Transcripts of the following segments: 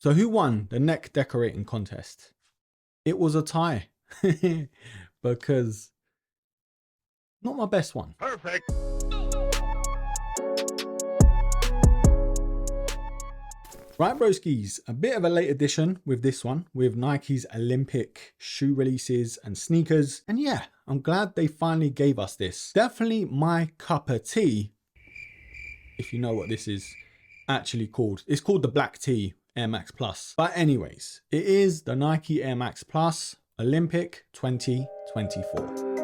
So who won the neck decorating contest? It was a tie because not my best one. Perfect. Right, broskies, a bit of a late edition with this one, with Nike's Olympic shoe releases and sneakers. And yeah, I'm glad they finally gave us this. Definitely my cup of tea, if you know what this is actually called. It's called the Black Tea Air Max Plus. But anyways, it is the Nike Air Max Plus Olympic 2024.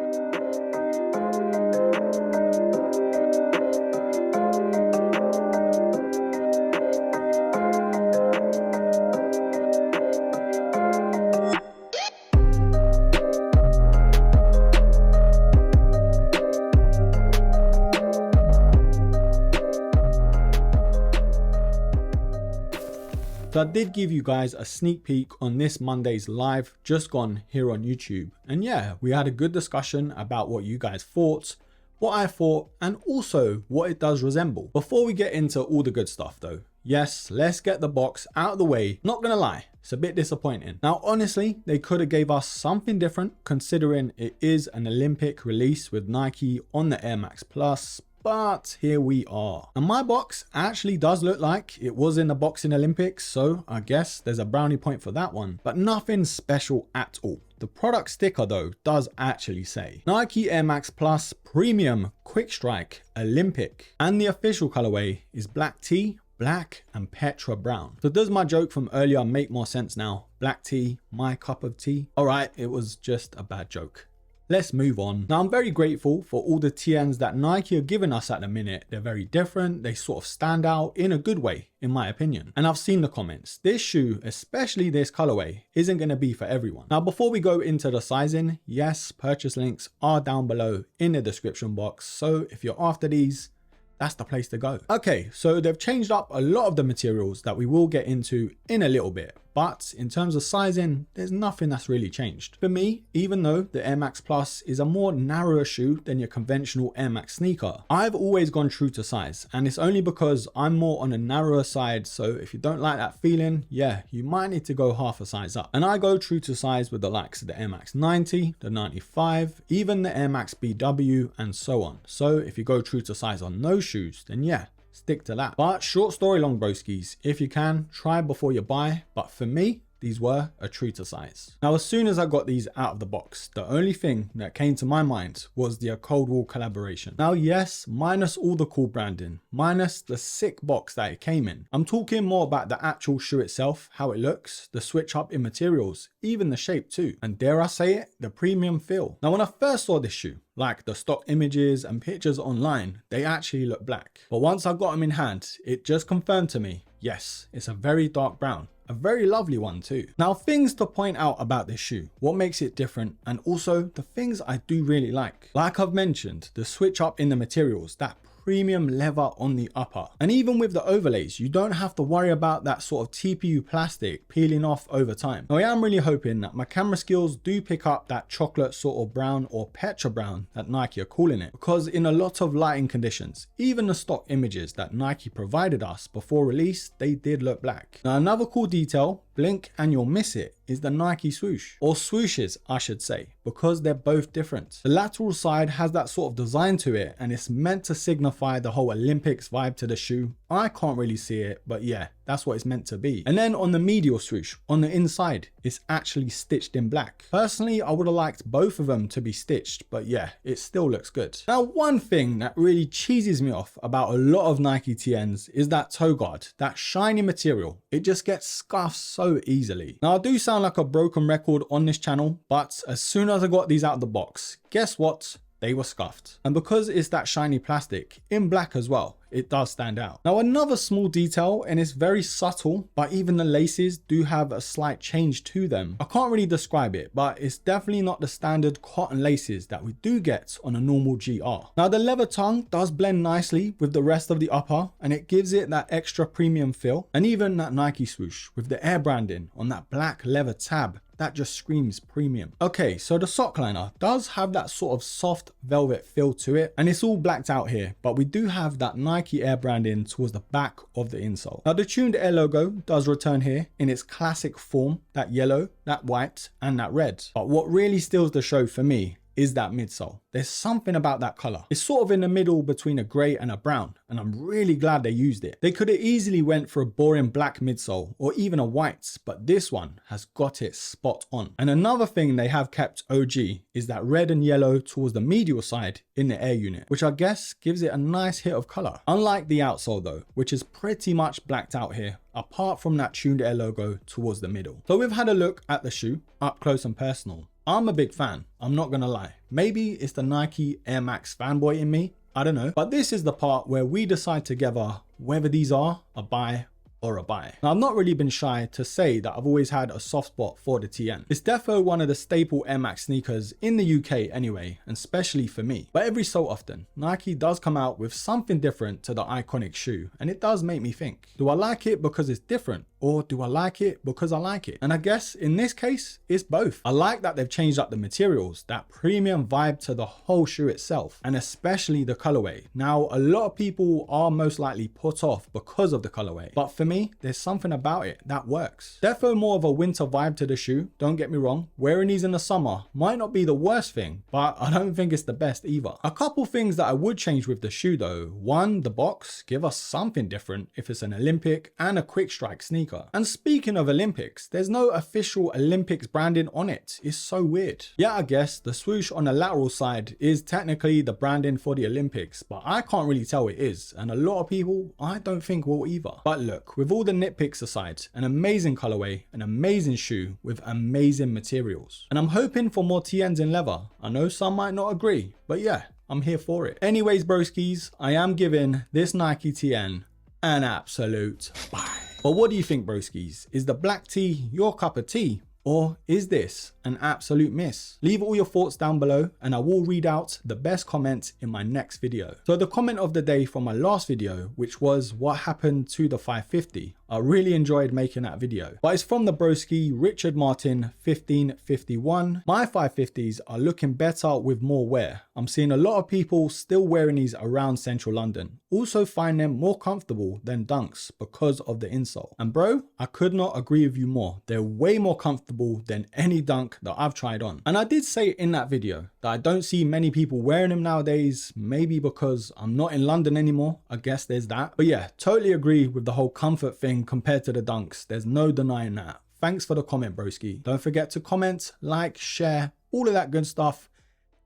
So I did give you guys a sneak peek on this Monday's live just gone here on YouTube. And yeah, we had a good discussion about what you guys thought, what I thought, and also what it does resemble. Before we get into all the good stuff though, yes, let's get the box out of the way. Not gonna lie, it's a bit disappointing. Now, honestly, they could have gave us something different considering it is an Olympic release with Nike on the Air Max Plus. But here we are. And my box actually does look like it was in the boxing Olympics, so I guess there's a brownie point for that one. But nothing special at all. The product sticker though does actually say Nike Air Max Plus Premium Quick Strike Olympic. And the official colorway is black tea, black and petra brown. So does my joke from earlier make more sense now? Black tea, my cup of tea? Alright, it was just a bad joke. Let's move on. Now, I'm very grateful for all the TNs that Nike are giving us at the minute. They're very different. They sort of stand out in a good way, in my opinion. And I've seen the comments. This shoe, especially this colorway, isn't going to be for everyone. Now, before we go into the sizing, yes, purchase links are down below in the description box. So if you're after these, that's the place to go. Okay, so they've changed up a lot of the materials that we will get into in a little bit. But in terms of sizing, there's nothing that's really changed. For me, even though the Air Max Plus is a more narrower shoe than your conventional Air Max sneaker, I've always gone true to size. And it's only because I'm more on a narrower side. So if you don't like that feeling, yeah, you might need to go half a size up. And I go true to size with the likes of the Air Max 90, the 95, even the Air Max BW and so on. So if you go true to size on those shoes, then yeah, stick to that. But short story long, broskies, if you can, try before you buy. But for me, these were a true to size. Now, as soon as I got these out of the box, the only thing that came to my mind was the Coldwall collaboration. Now, yes, minus all the cool branding, minus the sick box that it came in. I'm talking more about the actual shoe itself, how it looks, the switch up in materials, even the shape too. And dare I say it, the premium feel. Now, when I first saw this shoe, like the stock images and pictures online, they actually look black. But once I got them in hand, it just confirmed to me, yes, it's a very dark brown. A very lovely one too. Now, things to point out about this shoe, what makes it different, and also the things I do really like. Like I've mentioned, the switch up in the materials, that premium leather on the upper. And even with the overlays, you don't have to worry about that sort of TPU plastic peeling off over time. Now, I am really hoping that my camera skills do pick up that chocolate sort of brown or petra brown that Nike are calling it, because in a lot of lighting conditions, even the stock images that Nike provided us before release, they did look black. Now, another cool detail, blink and you'll miss it, is the Nike swoosh, or swooshes I should say, because they're both different. The lateral side has that sort of design to it and it's meant to signify the whole Olympics vibe to the shoe. I can't really see it, but yeah, that's what it's meant to be. And then on the medial swoosh, on the inside, it's actually stitched in black. Personally, I would have liked both of them to be stitched, but yeah, it still looks good. Now, one thing that really cheeses me off about a lot of Nike TNs is that toe guard, that shiny material. It just gets scuffed so easily. Now, I do sound like a broken record on this channel, but as soon as I got these out of the box, guess what? They were scuffed. And because it's that shiny plastic in black as well, it does stand out. Now, another small detail, and it's very subtle, but even the laces do have a slight change to them. I can't really describe it, but it's definitely not the standard cotton laces that we do get on a normal GR. Now, the leather tongue does blend nicely with the rest of the upper, and it gives it that extra premium feel. And even that Nike swoosh with the air branding on that black leather tab that just screams premium. Okay, so the sock liner does have that sort of soft velvet feel to it, and it's all blacked out here, but we do have that Nike Air branding towards the back of the insole. Now the Tuned Air logo does return here in its classic form, that yellow, that white, and that red. But what really steals the show for me is that midsole. There's something about that color. It's sort of in the middle between a gray and a brown, and I'm really glad they used it. They could have easily went for a boring black midsole or even a white, but this one has got it spot on. And another thing they have kept OG is that red and yellow towards the medial side in the air unit, which I guess gives it a nice hit of color. Unlike the outsole though, which is pretty much blacked out here, apart from that Tuned Air logo towards the middle. So we've had a look at the shoe up close and personal. I'm a big fan, I'm not gonna lie. Maybe it's the Nike Air Max fanboy in me, I don't know. But this is the part where we decide together whether these are a buy or a buy. Now, I've not really been shy to say that I've always had a soft spot for the TN. It's defo one of the staple Air Max sneakers in the UK anyway, and especially for me. But every so often, Nike does come out with something different to the iconic shoe, and it does make me think, do I like it because it's different? Or do I like it because I like it? And I guess in this case, it's both. I like that they've changed up the materials, that premium vibe to the whole shoe itself, and especially the colorway. Now, a lot of people are most likely put off because of the colorway, but for me, there's something about it that works. Defo more of a winter vibe to the shoe, don't get me wrong. Wearing these in the summer might not be the worst thing, but I don't think it's the best either. A couple things that I would change with the shoe though. One, the box, give us something different if it's an Olympic and a quick strike sneaker. And speaking of Olympics, there's no official Olympics branding on it. It's so weird. Yeah, I guess the swoosh on the lateral side is technically the branding for the Olympics, but I can't really tell it is. And a lot of people, I don't think will either. But look, with all the nitpicks aside, an amazing colorway, an amazing shoe with amazing materials. And I'm hoping for more TNs in leather. I know some might not agree, but yeah, I'm here for it. Anyways, broskies, I am giving this Nike TN an absolute buy. But what do you think, broskies? Is the black tee your cup of tea? Or is this an absolute miss? Leave all your thoughts down below and I will read out the best comment in my next video. So the comment of the day from my last video, which was what happened to the 550. I really enjoyed making that video, but it's from the broski Richard Martin 1551. My 550s are looking better with more wear. I'm seeing a lot of people still wearing these around central London. Also find them more comfortable than Dunks because of the insole. And bro, I could not agree with you more. They're way more comfortable than any Dunk that I've tried on. And I did say in that video that I don't see many people wearing them nowadays, maybe because I'm not in London anymore. I guess there's that. But yeah, totally agree with the whole comfort thing compared to the Dunks. There's no denying that. Thanks for the comment, broski. Don't forget to comment, like, share, all of that good stuff.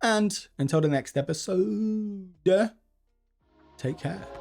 And until the next episode, take care.